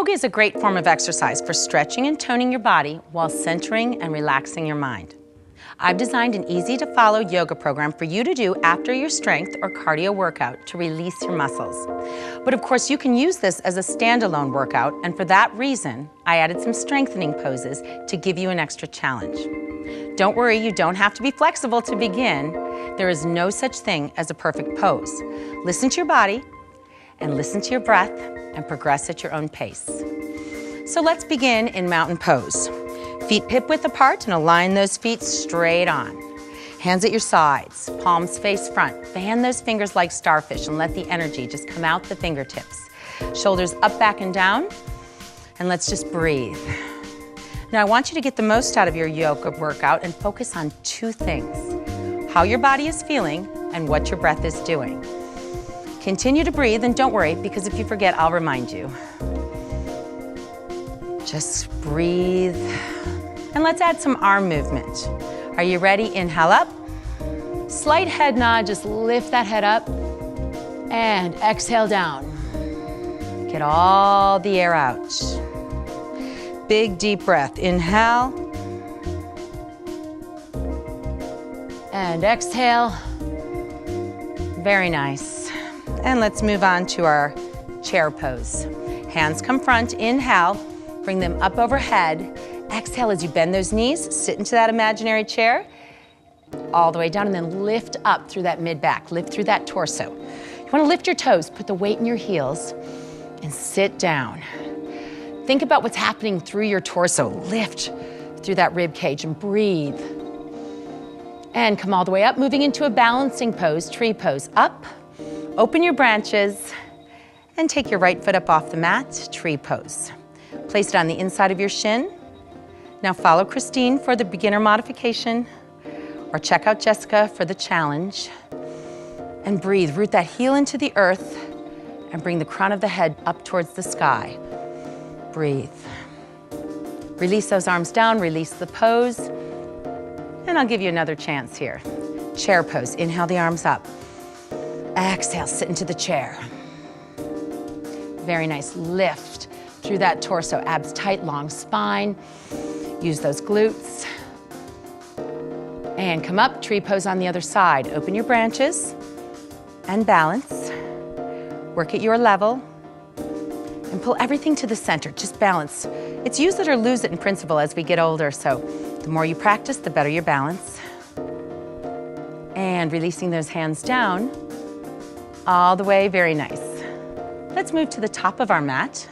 Yoga is a great form of exercise for stretching and toning your body while centering and relaxing your mind. I've designed an easy-to-follow yoga program for you to do after your strength or cardio workout to release your muscles. But of course, you can use this as a standalone workout, and for that reason, I added some strengthening poses to give you an extra challenge. Don't worry, you don't have to be flexible to begin. There is no such thing as a perfect pose. Listen to your body and listen to your breath and progress at your own pace. So let's begin in mountain pose. Feet hip-width apart and align those feet straight on. Hands at your sides, palms face front. Fan those fingers like starfish and let the energy just come out the fingertips. Shoulders up, back, and down. And let's just breathe. Now I want you to get the most out of your yoga workout and focus on two things: how your body is feeling and what your breath is doing. Continue to breathe, and don't worry, because if you forget, I'll remind you. Just breathe. And let's add some arm movement. Are you ready? Inhale up. Slight head nod, just lift that head up. And exhale down. Get all the air out. Big deep breath. Inhale. And exhale. Very nice. And let's move on to our chair pose. Hands come front. Inhale. Bring them up overhead. Exhale as you bend those knees, sit into that imaginary chair, all the way down, and then lift up through that mid-back, lift through that torso. You want to lift your toes, put the weight in your heels, and sit down. Think about what's happening through your torso. Lift through that rib cage and breathe. And come all the way up, moving into a balancing pose, tree pose. Up, open your branches, and take your right foot up off the mat, tree pose. Place it on the inside of your shin. Now follow Christine for the beginner modification, or check out Jessica for the challenge. And breathe, root that heel into the earth, and bring the crown of the head up towards the sky. Breathe. Release those arms down, release the pose. And I'll give you another chance here. Chair pose, inhale the arms up. Exhale, sit into the chair. Very nice, lift through that torso, abs tight, long spine. Use those glutes. And come up, tree pose on the other side. Open your branches and balance. Work at your level and pull everything to the center. Just balance. It's use it or lose it in principle as we get older, so the more you practice, the better your balance. And releasing those hands down all the way, very nice. Let's move to the top of our mat.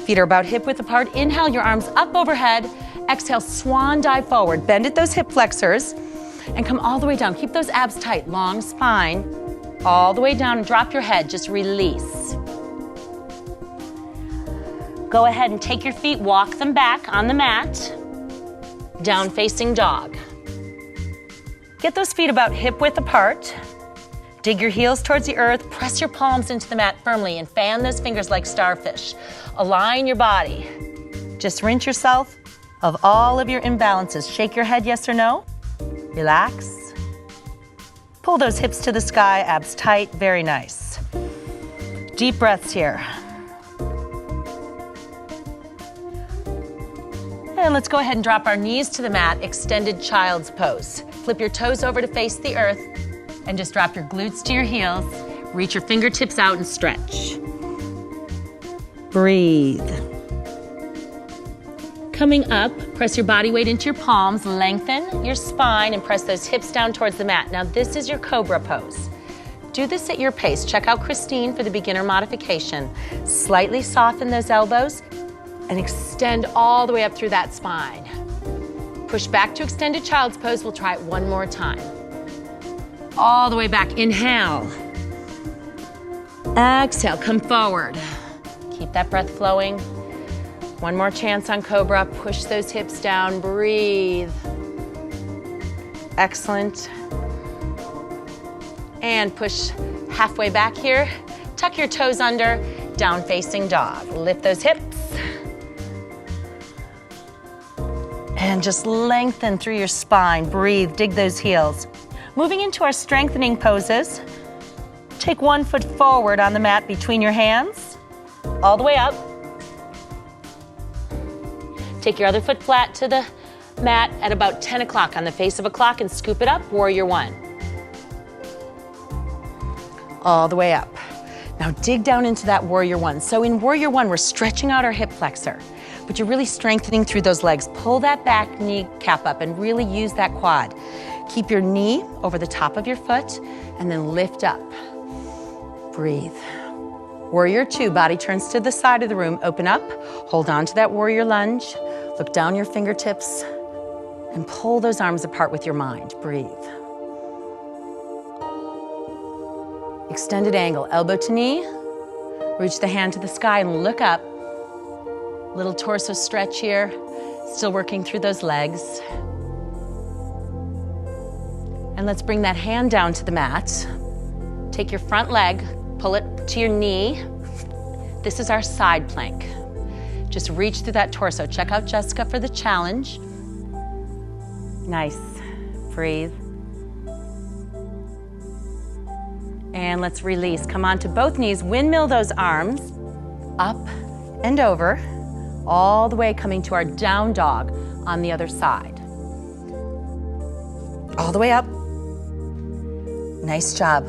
Feet are about hip-width apart. Inhale, your arms up overhead. Exhale, swan dive forward. Bend at those hip flexors and come all the way down. Keep those abs tight, long spine. All the way down and drop your head, just release. Go ahead and take your feet, walk them back on the mat. Down facing dog. Get those feet about hip-width apart. Dig your heels towards the earth, press your palms into the mat firmly, and fan those fingers like starfish. Align your body. Just rinse yourself of all of your imbalances. Shake your head, yes or no. Relax. Pull those hips to the sky, abs tight, very nice. Deep breaths here. And let's go ahead and drop our knees to the mat, extended child's pose. Flip your toes over to face the earth. And just drop your glutes to your heels. Reach your fingertips out and stretch. Breathe. Coming up, press your body weight into your palms, lengthen your spine, and press those hips down towards the mat. Now this is your cobra pose. Do this at your pace. Check out Christine for the beginner modification. Slightly soften those elbows and extend all the way up through that spine. Push back to extended child's pose. We'll try it one more time. All the way back, inhale. Exhale, come forward. Keep that breath flowing. One more chance on Cobra. Push those hips down, breathe. Excellent. And push halfway back here. Tuck your toes under, down facing dog. Lift those hips. And just lengthen through your spine. Breathe, dig those heels. Moving into our strengthening poses. Take one foot forward on the mat between your hands. All the way up. Take your other foot flat to the mat at about 10 o'clock on the face of a clock and scoop it up, warrior one. All the way up. Now dig down into that warrior one. So in warrior one, we're stretching out our hip flexor, but you're really strengthening through those legs. Pull that back knee cap up and really use that quad. Keep your knee over the top of your foot and then lift up. Breathe. Warrior two, body turns to the side of the room. Open up, hold on to that warrior lunge. Look down your fingertips and pull those arms apart with your mind. Breathe. Extended angle, elbow to knee. Reach the hand to the sky and look up. Little torso stretch here. Still working through those legs. And let's bring that hand down to the mat. Take your front leg, pull it to your knee. This is our side plank. Just reach through that torso. Check out Jessica for the challenge. Nice. Breathe. And let's release. Come onto both knees. Windmill those arms up and over, all the way coming to our down dog on the other side. All the way up. Nice job.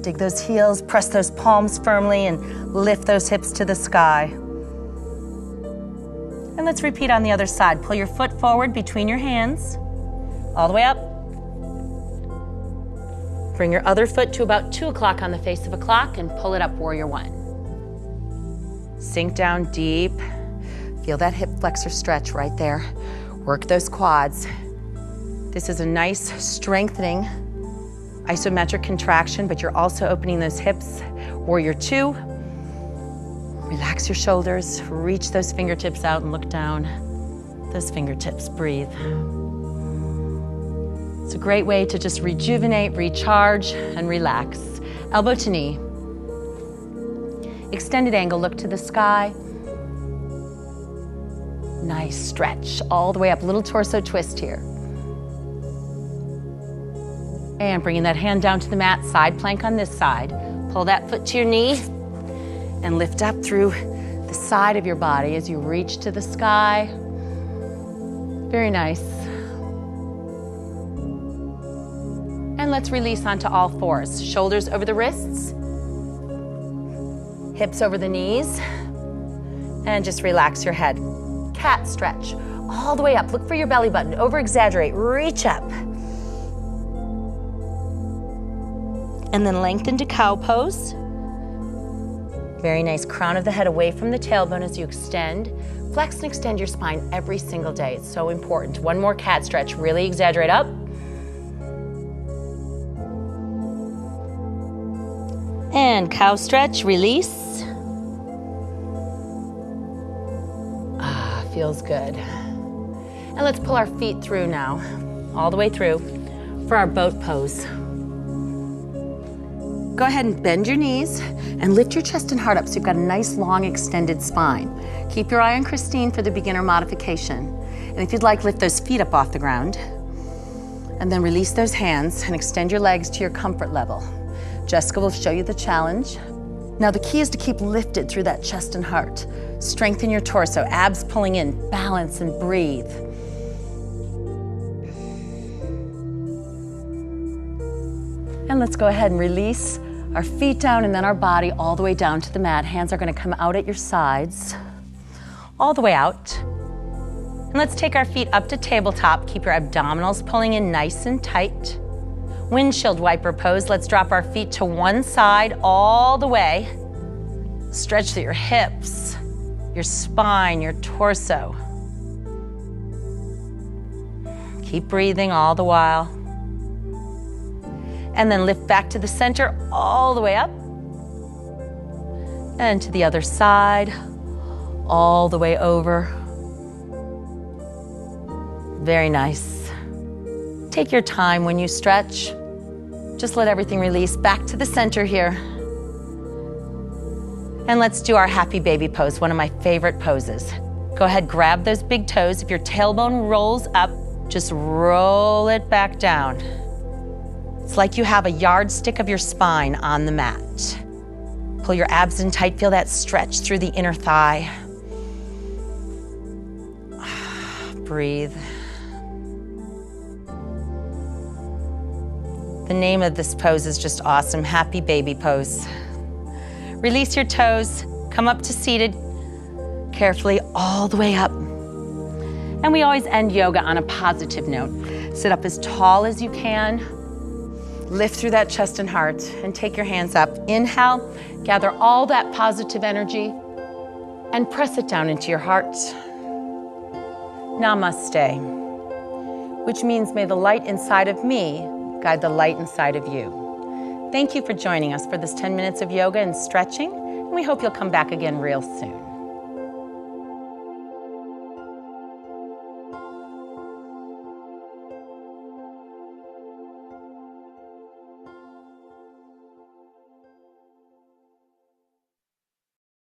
Dig those heels, press those palms firmly, and lift those hips to the sky. And let's repeat on the other side. Pull your foot forward between your hands, all the way up. Bring your other foot to about 2 o'clock on the face of a clock and pull it up, warrior one. Sink down deep. Feel that hip flexor stretch right there. Work those quads. This is a nice strengthening isometric contraction, but you're also opening those hips. Warrior two. Relax your shoulders. Reach those fingertips out and look down. Those fingertips, breathe. It's a great way to just rejuvenate, recharge, and relax. Elbow to knee. Extended angle, look to the sky. Nice stretch all the way up. Little torso twist here. And bringing that hand down to the mat, side plank on this side. Pull that foot to your knee and lift up through the side of your body as you reach to the sky. Very nice. And let's release onto all fours. Shoulders over the wrists, hips over the knees, and just relax your head. Cat stretch all the way up. Look for your belly button. Over exaggerate. Reach up. And then lengthen to cow pose. Very nice. Crown of the head away from the tailbone as you extend. Flex and extend your spine every single day. It's so important. One more cat stretch. Really exaggerate up. And cow stretch, release. Ah, feels good. And let's pull our feet through now, all the way through for our boat pose. Go ahead and bend your knees and lift your chest and heart up so you've got a nice long extended spine. Keep your eye on Christine for the beginner modification. And if you'd like, lift those feet up off the ground. And then release those hands and extend your legs to your comfort level. Jessica will show you the challenge. Now the key is to keep lifted through that chest and heart. Strengthen your torso, abs pulling in, balance and breathe. And let's go ahead and release our feet down and then our body all the way down to the mat. Hands are going to come out at your sides, all the way out. And let's take our feet up to tabletop. Keep your abdominals pulling in nice and tight. Windshield wiper pose. Let's drop our feet to one side all the way. Stretch through your hips, your spine, your torso. Keep breathing all the while. And then lift back to the center all the way up. And to the other side, all the way over. Very nice. Take your time when you stretch. Just let everything release. Back to the center here. And let's do our happy baby pose, one of my favorite poses. Go ahead, grab those big toes. If your tailbone rolls up, just roll it back down. It's like you have a yardstick of your spine on the mat. Pull your abs in tight. Feel that stretch through the inner thigh. breathe. The name of this pose is just awesome, happy baby pose. Release your toes, come up to seated, carefully all the way up. And we always end yoga on a positive note. Sit up as tall as you can, lift through that chest and heart, and take your hands up. Inhale, gather all that positive energy, and press it down into your heart. Namaste, which means may the light inside of me guide the light inside of you. Thank you for joining us for this 10 minutes of yoga and stretching, and we hope you'll come back again real soon.